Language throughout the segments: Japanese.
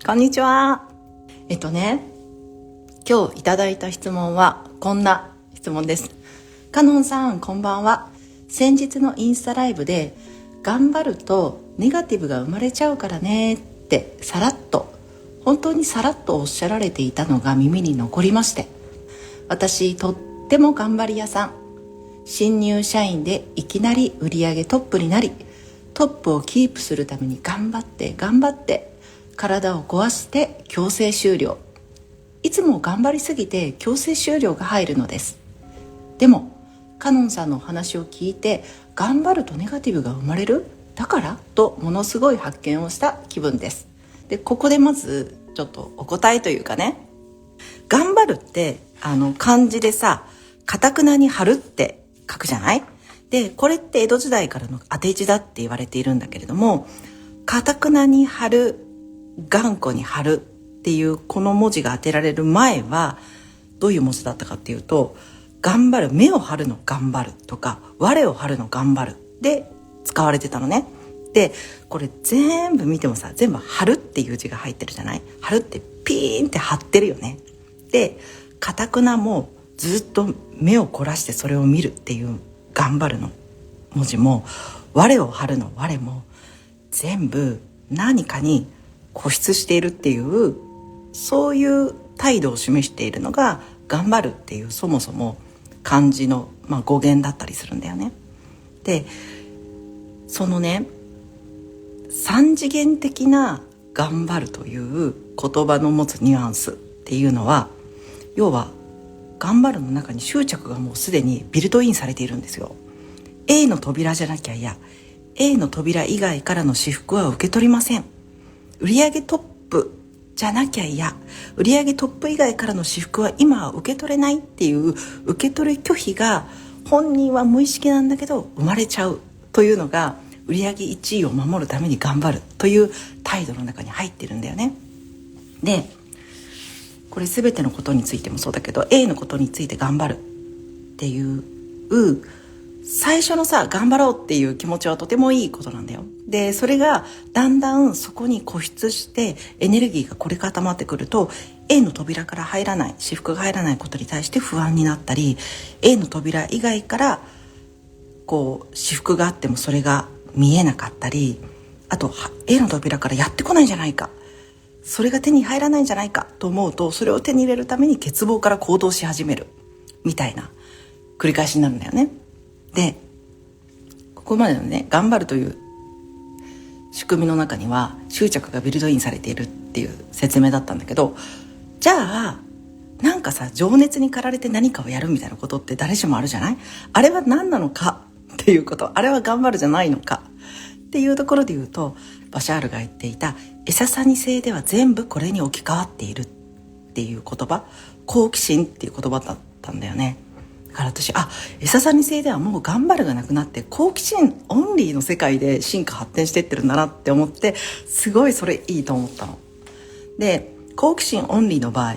こんにちは。今日いただいた質問はこんな質問です。かのんさん、こんばんは。先日のインスタライブで頑張るとネガティブが生まれちゃうからねって本当にさらっとおっしゃられていたのが耳に残りまして、私とっても頑張り屋さん、新入社員でいきなり売上トップになり、トップをキープするために頑張って体を壊して強制終了。いつも頑張りすぎて強制終了が入るのです。でもカノンさんのお話を聞いて、頑張るとネガティブが生まれるだからとものすごい発見をした気分です。で、ここでまずちょっとお答えというかね、頑張るって漢字でさ、かたくなに張るって書くじゃない。で、これって江戸時代からの当て字だって言われているんだけれども、かたくなに張る、頑固に張るっていうこの文字が当てられる前はどういう文字だったかっていうと、頑張る、目を張るの頑張るとか、我を張るの頑張るで使われてたのね。で、これ全部見てもさ、全部張るっていう字が入ってるじゃない。張るってピーンって張ってるよね。で、かたくなもずっと目を凝らしてそれを見るっていう頑張るの文字も、我を張るの我も全部何かに固執しているっていう、そういう態度を示しているのが頑張るっていう、そもそも漢字の、語源だったりするんだよね。で、そのね、三次元的な頑張るという言葉の持つニュアンスっていうのは、要は頑張るの中に執着がもうすでにビルトインされているんですよ。 A の扉じゃなきゃ嫌、 A の扉以外からの私服は受け取りません、売上トップじゃなきゃ嫌、売上トップ以外からの私服は今は受け取れないっていう受け取り拒否が、本人は無意識なんだけど生まれちゃうというのが、売上1位を守るために頑張るという態度の中に入ってるんだよね。で、これ全てのことについてもそうだけど、 A のことについて頑張るっていう最初のさ、頑張ろうっていう気持ちはとてもいいことなんだよ。で、それがだんだんそこに固執してエネルギーがこれ固まってくると、 A の扉から入らない、私服が入らないことに対して不安になったり、 A の扉以外から私服があってもそれが見えなかったり、あと A の扉からやってこないんじゃないか、それが手に入らないんじゃないかと思うと、それを手に入れるために欠乏から行動し始めるみたいな繰り返しになるんだよね。で、ここまでのね、頑張るという仕組みの中には執着がビルドインされているっていう説明だったんだけど、じゃあなんかさ、情熱に駆られて何かをやるみたいなことって誰しもあるじゃない。あれは何なのかっていうこと、あれは頑張るじゃないのかっていうところで言うと、バシャールが言っていたエササニ性では全部これに置き換わっているっていう言葉、好奇心っていう言葉だったんだよね。だから私、エササニ性ではもう頑張るがなくなって好奇心オンリーの世界で進化発展していってるんだなって思って、すごいそれいいと思ったの。で、好奇心オンリーの場合、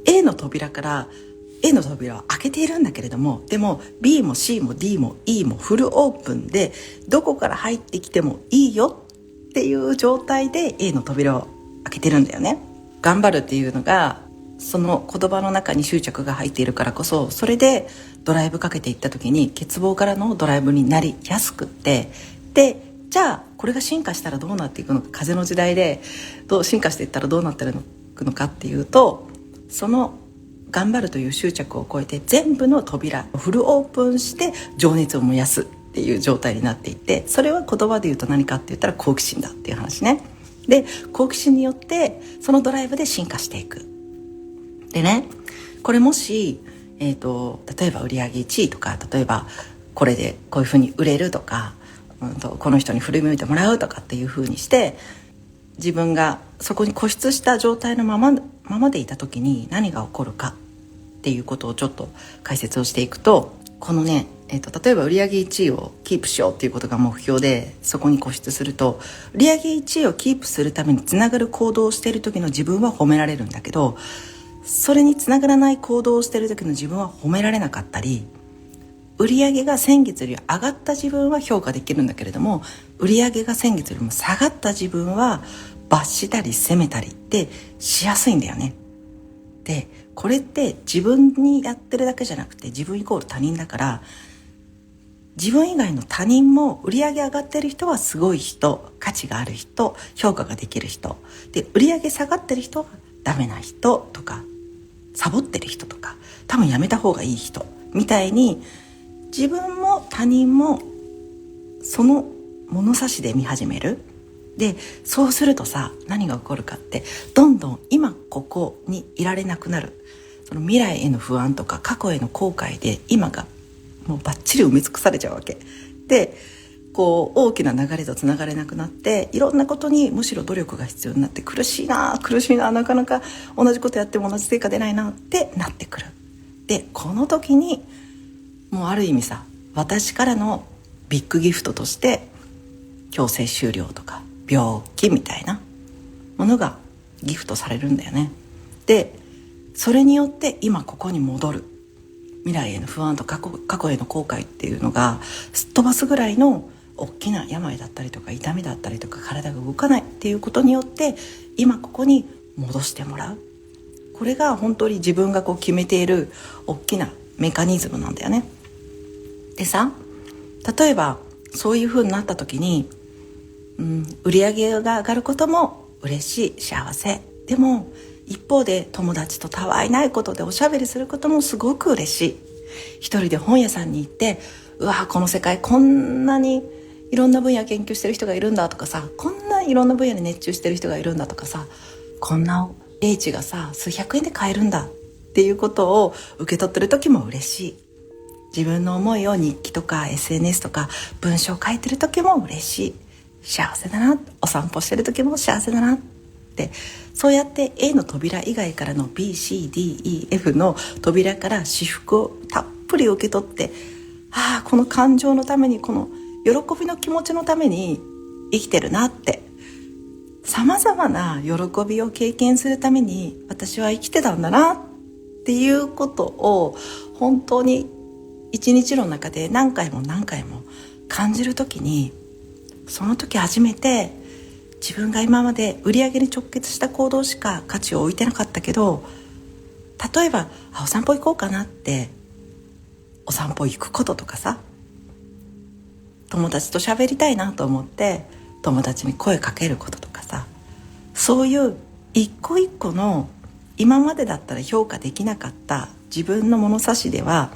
A の扉を開けているんだけれども、でも B も C も D も E もフルオープンで、どこから入ってきてもいいよっていう状態で A の扉を開けてるんだよね。頑張るっていうのがその言葉の中に執着が入っているからこそ、それでドライブかけていった時に欠乏からのドライブになりやすくって、で、じゃあこれが進化したらどうなっていくのか、風の時代でどう進化していったらどうなっていくのかっていうと、その頑張るという執着を超えて全部の扉をフルオープンして情熱を燃やすっていう状態になっていって、それは言葉で言うと何かって言ったら好奇心だっていう話ね。で、好奇心によってそのドライブで進化していく。でね、これもし、例えば売上1位とか、例えばこれでこういうふうに売れるとか、この人に振り向いてもらうとかっていうふうにして、自分がそこに固執した状態のままでいた時に何が起こるかっていうことをちょっと解説をしていくと、このね、例えば売上1位をキープしようっていうことが目標で、そこに固執すると、売上1位をキープするためにつながる行動をしている時の自分は褒められるんだけど、それにつながらない行動をしている時の自分は褒められなかったり、売上が先月より上がった自分は評価できるんだけれども、売上が先月よりも下がった自分は罰したり責めたりってしやすいんだよね。で、これって自分にやってるだけじゃなくて、自分イコール他人だから、自分以外の他人も売り上げ上がってる人はすごい人、価値がある人、評価ができる人で、売り上げ下がってる人はダメな人とか、サボってる人とか、多分やめた方がいい人みたいに、自分も他人もその物差しで見始める。で、そうするとさ、何が起こるかって、どんどん今ここにいられなくなる。その未来への不安とか過去への後悔で今がもうバッチリ埋め尽くされちゃうわけで、こう大きな流れとつながれなくなって、いろんなことにむしろ努力が必要になって、苦しいななかなか同じことやっても同じ成果出ないなってなってくる。で、この時にもうある意味さ、私からのビッグギフトとして強制終了とか病気みたいなものがギフトされるんだよね。で、それによって今ここに戻る。未来への不安と過去への後悔っていうのがすっ飛ばすぐらいの大きな病だったりとか痛みだったりとか、体が動かないっていうことによって今ここに戻してもらう。これが本当に自分がこう決めている大きなメカニズムなんだよね。でさ、例えばそういう風になった時に、売り上げが上がることも嬉しい、幸せ。でも一方で友達とたわいないことでおしゃべりすることもすごく嬉しい。一人で本屋さんに行って、うわ、この世界こんなにいろんな分野研究してる人がいるんだとかさ、こんないろんな分野に熱中してる人がいるんだとかさ、こんな英知がさ数百円で買えるんだっていうことを受け取ってる時も嬉しい。自分の思いを日記とか SNS とか文章を書いてる時も嬉しい。幸せだな。お散歩してる時も幸せだなって、そうやって A の扉以外からの BCDEF の扉から至福をたっぷり受け取って、この感情のために、この喜びの気持ちのために生きてるなって、さまざまな喜びを経験するために私は生きてたんだなっていうことを本当に一日の中で何回も何回も感じるときに、その時初めて自分が今まで売り上げに直結した行動しか価値を置いてなかったけど、例えばお散歩行こうかなってお散歩行くこととかさ、友達と喋りたいなと思って友達に声かけることとかさ、そういう一個一個の今までだったら評価できなかった自分の物差しでは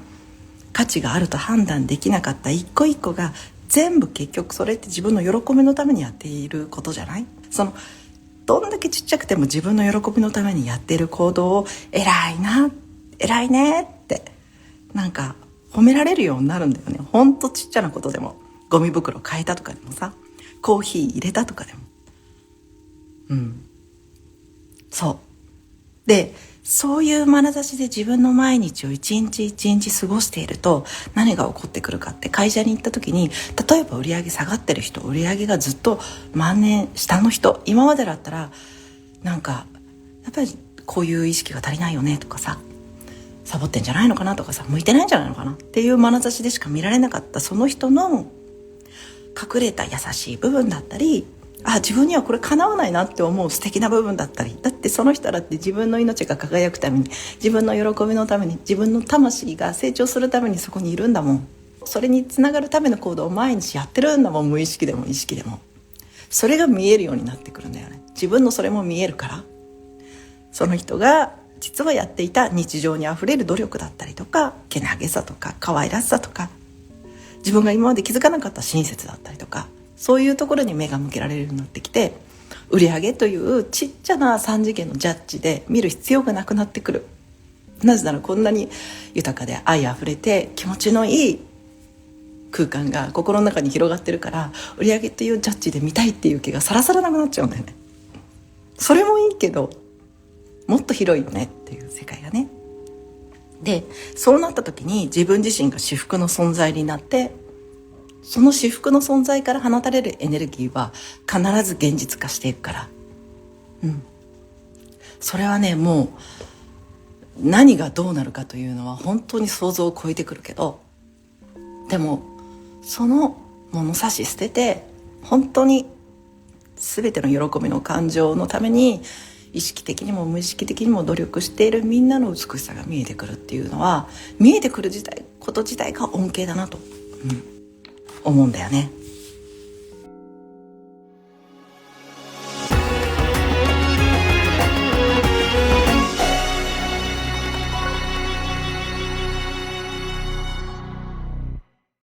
価値があると判断できなかった一個一個が全部結局それって自分の喜びのためにやっていることじゃない？そのどんだけちっちゃくても自分の喜びのためにやっている行動を偉いな、偉いねってなんか褒められるようになるんだよね。ほんとちっちゃなことでも、ゴミ袋変えたとかでもさ、コーヒー入れたとかでも、そうで、そういう眼差しで自分の毎日を一日一日過ごしていると何が起こってくるかって、会社に行った時に例えば売り上げ下がってる人、売り上げがずっと万年下の人、今までだったらなんかやっぱりこういう意識が足りないよねとかさ、サボってんじゃないのかなとかさ、向いてないんじゃないのかなっていう眼差しでしか見られなかったその人の隠れた優しい部分だったり、自分にはこれ叶わないなって思う素敵な部分だったり、だってその人だって自分の命が輝くために、自分の喜びのために、自分の魂が成長するためにそこにいるんだもん。それにつながるための行動を毎日やってるんだもん。無意識でも意識でもそれが見えるようになってくるんだよね。自分のそれも見えるから、その人が実はやっていた日常にあふれる努力だったりとか、けなげさとか可愛らしさとか、自分が今まで気づかなかった親切だったりとか、そういうところに目が向けられるようになってきて、売り上げというちっちゃな3次元のジャッジで見る必要がなくなってくる。なぜならこんなに豊かで愛あふれて気持ちのいい空間が心の中に広がってるから、売り上げというジャッジで見たいっていう気がさらさらなくなっちゃうんだよね。それもいいけどもっと広いよねっていう世界がね。で、そうなった時に自分自身が至福の存在になって、その至福の存在から放たれるエネルギーは必ず現実化していくから、それはね、もう何がどうなるかというのは本当に想像を超えてくるけど、でもその物差し捨てて本当に全ての喜びの感情のために意識的にも無意識的にも努力しているみんなの美しさが見えてくるっていうのは、見えてくること自体が恩恵だなと、思うんだよね。